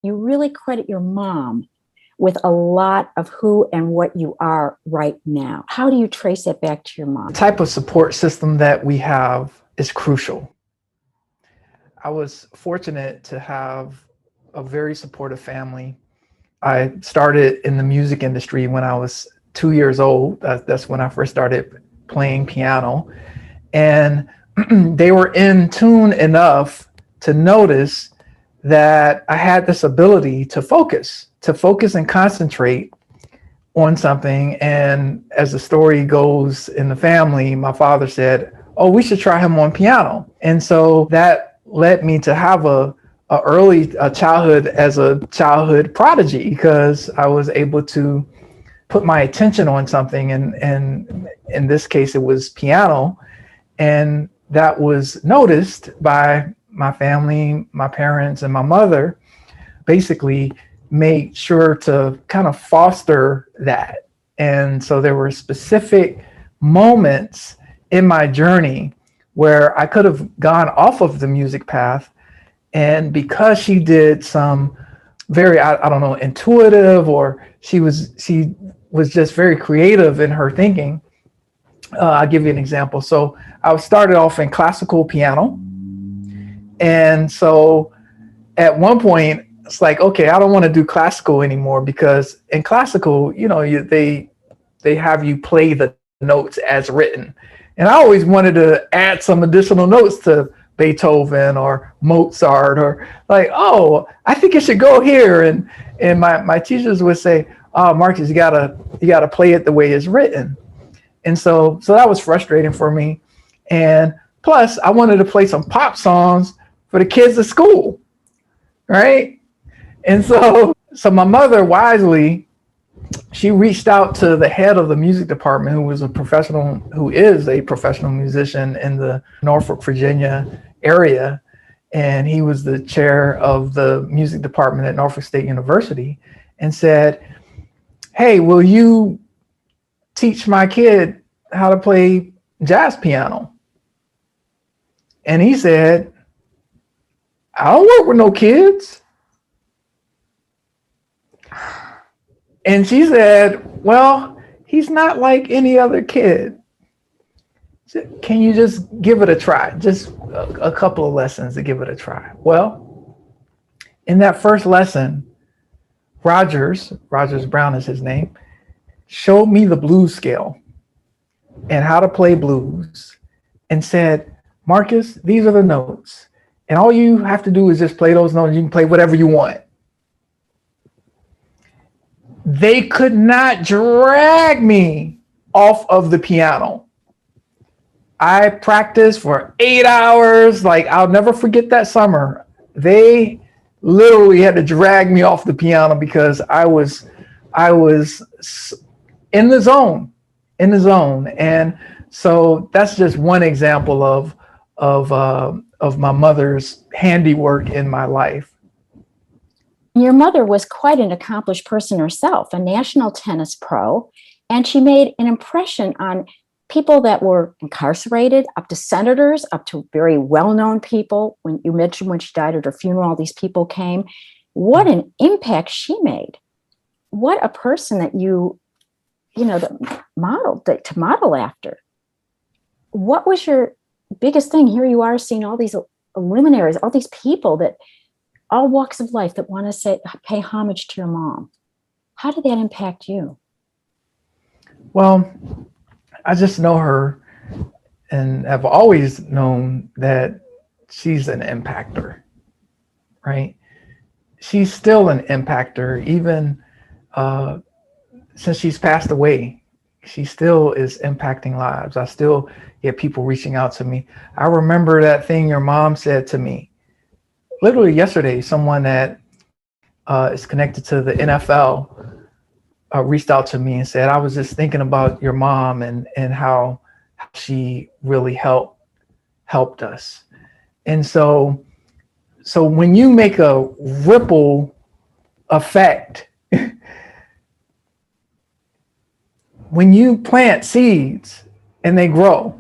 you really credit your mom with a lot of who and what you are right now. How do you trace that back to your mom? The type of support system that we have is crucial. I was fortunate to have a very supportive family. I started in the music industry when I was 2 years old. That's when I first started playing piano. And they were in tune enough to notice that I had this ability to focus and concentrate on something. And as the story goes in the family, my father said, "Oh, we should try him on piano." And so that led me to have a early childhood as a childhood prodigy, because I was able to put my attention on something. And in this case, it was piano. And that was noticed by my family, my parents, and my mother. Basically made sure to kind of foster that. And so there were specific moments in my journey where I could have gone off of the music path. And because she did some very, I don't know, intuitive, or she was just very creative in her thinking. I'll give you an example. So I started off in classical piano. And so at one point, it's like, okay, I don't want to do classical anymore, because in classical, they have you play the notes as written. And I always wanted to add some additional notes to Beethoven or Mozart, or like, oh, I think it should go here. And my teachers would say, "Oh, Marcus, you gotta play it the way it's written." And so that was frustrating for me. And plus, I wanted to play some pop songs for the kids at school, right? And so my mother wisely, she reached out to the head of the music department, who is a professional musician in the Norfolk, Virginia area. And he was the chair of the music department at Norfolk State University, and said, "Hey, will you teach my kid how to play jazz piano?" And he said, "I don't work with no kids." And she said, "Well, he's not like any other kid. Can you just give it a try? Just a couple of lessons to give it a try." Well, in that first lesson, Rogers Brown is his name, showed me the blues scale and how to play blues, and said, "Marcus, these are the notes. And all you have to do is just play those notes. You can play whatever you want." They could not drag me off of the piano. I practiced for 8 hours. Like, I'll never forget that summer. They literally had to drag me off the piano because I was in the zone. And so that's just one example of my mother's handiwork in my life. Your mother was quite an accomplished person herself, a national tennis pro, and she made an impression on people that were incarcerated, up to senators, up to very well-known people. When you mentioned when she died at her funeral, all these people came. What an impact she made. What a person that that to model after. What was your biggest thing? Here you are seeing all these luminaries, all these people that all walks of life that want to pay homage to your mom. How did that impact you? Well, I just know her and have always known that she's an impactor, right? She's still an impactor, even since she's passed away. She still is impacting lives. I still get people reaching out to me. I remember that thing your mom said to me literally yesterday. Someone that is connected to the NFL reached out to me and said, "I was just thinking about your mom and how she really helped us." And so when you make a ripple effect, when you plant seeds and they grow,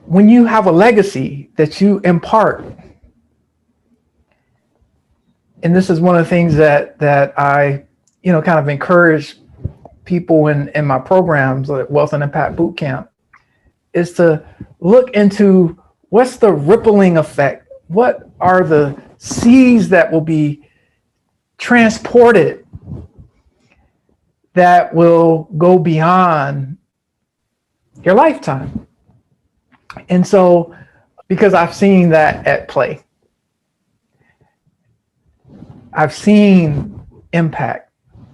when you have a legacy that you impart, and this is one of the things that I, kind of encourage people in my programs like Wealth and Impact Bootcamp, is to look into what's the rippling effect. What are the seeds that will be transported that will go beyond your lifetime? And so, because I've seen that at play, I've seen impact.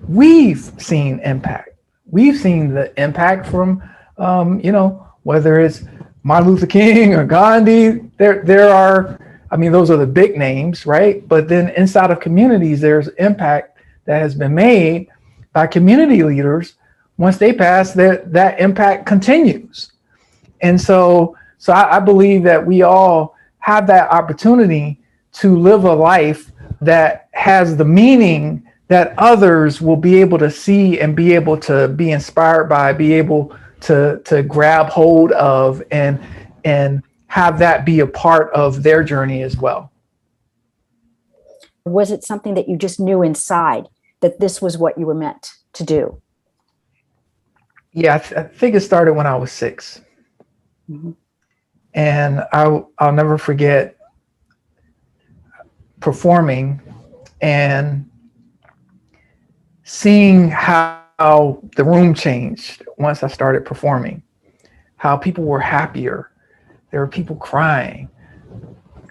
We've seen impact. We've seen the impact from, whether it's Martin Luther King or Gandhi. There are, those are the big names, right? But then inside of communities, there's impact that has been made by community leaders. Once they pass, that impact continues. And so I believe that we all have that opportunity to live a life that has the meaning that others will be able to see and be able to be inspired by, be able to grab hold of, and have that be a part of their journey as well. Was it something that you just knew inside that this was what you were meant to do? Yeah, I think it started when I was 6. Mm-hmm. And I'll never forget performing and seeing how the room changed once I started performing, how people were happier. There were people crying.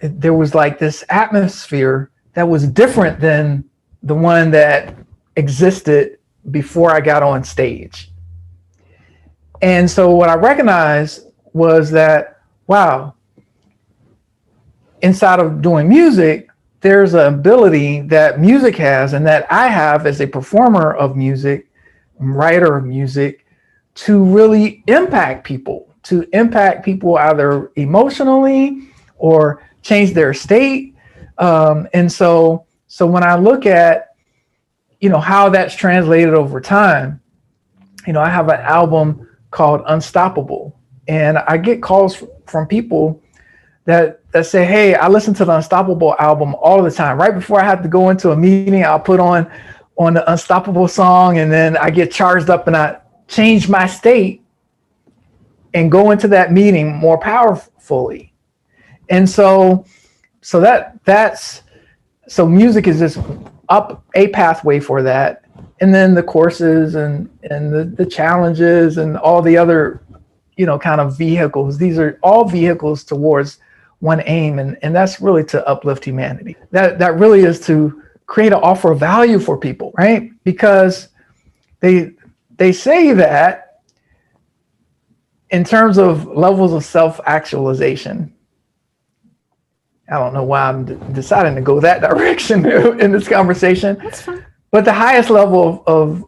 There was like this atmosphere that was different than the one that existed before I got on stage. And so what I recognized was that, wow, inside of doing music, there's an ability that music has and that I have as a performer of music, writer of music, to really impact people either emotionally or change their state. And so when I look at, how that's translated over time, I have an album called Unstoppable, and I get calls from people that say, hey, I listen to the Unstoppable album all the time. Right before I have to go into a meeting, I'll put on the Unstoppable song, and then I get charged up and I change my state and go into that meeting more powerfully. And so music is just up a pathway for that. And then the courses and the challenges and all the other, kind of vehicles. These are all vehicles towards one aim, and that's really to uplift humanity. That really is to create an offer of value for people, right? Because they say that in terms of levels of self-actualization. I don't know why I'm deciding to go that direction in this conversation. That's fine. But the highest level of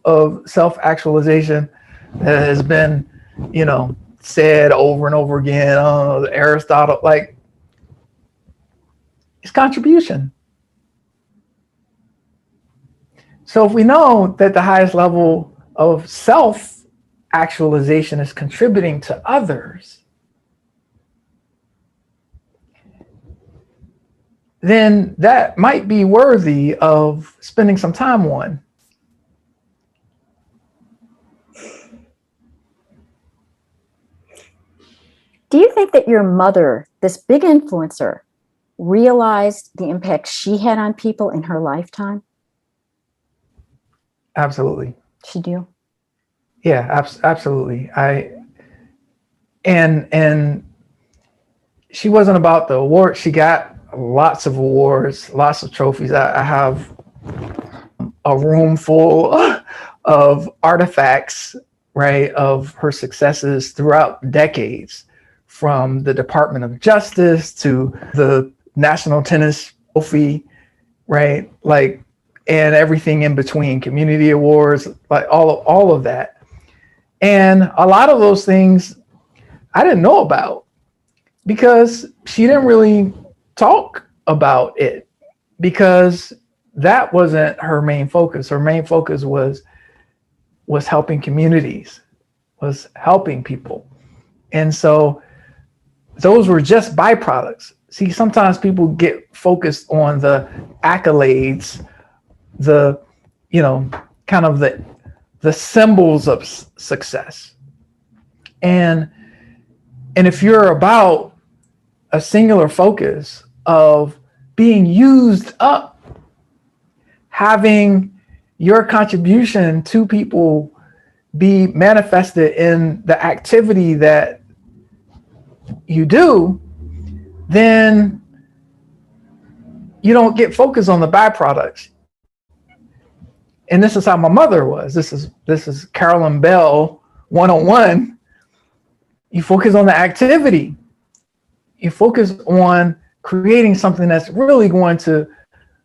self-actualization that has been, said over and over again, Aristotle, it's contribution. So if we know that the highest level of self-actualization is contributing to others, then that might be worthy of spending some time on. Do you think that your mother, this big influencer, realized the impact she had on people in her lifetime? Absolutely. She do? Yeah, absolutely. And she wasn't about the award. She got lots of awards, lots of trophies. I have a room full of artifacts, right, of her successes throughout decades, from the Department of Justice to the National Tennis Trophy, right, and everything in between, community awards, all of that. And a lot of those things I didn't know about because she didn't really talk about it, because that wasn't her main focus. Her main focus was helping communities, was helping people. And so those were just byproducts. See, sometimes people get focused on the accolades, the, you know, kind of the symbols of success. And if you're about a singular focus of being used up, having your contribution to people be manifested in the activity that you do, then you don't get focused on the byproducts. And this is how my mother was. This is Carolyn Bell 101. You focus on the activity. You focus on creating something that's really going to,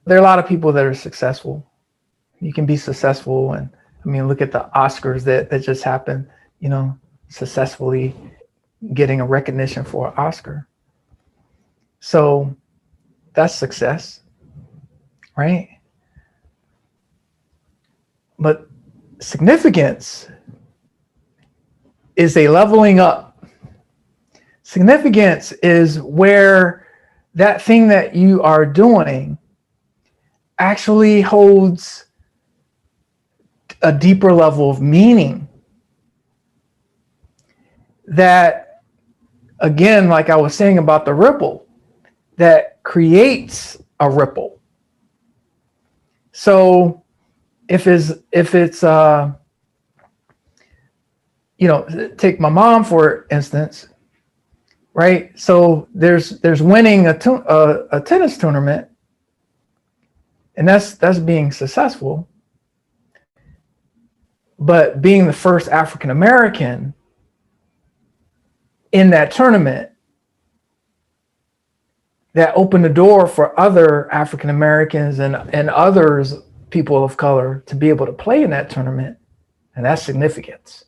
there are a lot of people that are successful. You can be successful. And I mean, look at the Oscars that just happened, you know, successfully getting a recognition for an Oscar. So that's success, right? But significance is a leveling up. Significance is where that thing that you are doing actually holds a deeper level of meaning. That, again, like I was saying about the ripple, that creates a ripple. So if it's you know, take my mom for instance, right? So there's winning a tennis tournament, and that's being successful. But being the first African American in that tournament, that opened the door for other African Americans and others, people of color, to be able to play in that tournament, and that's significance.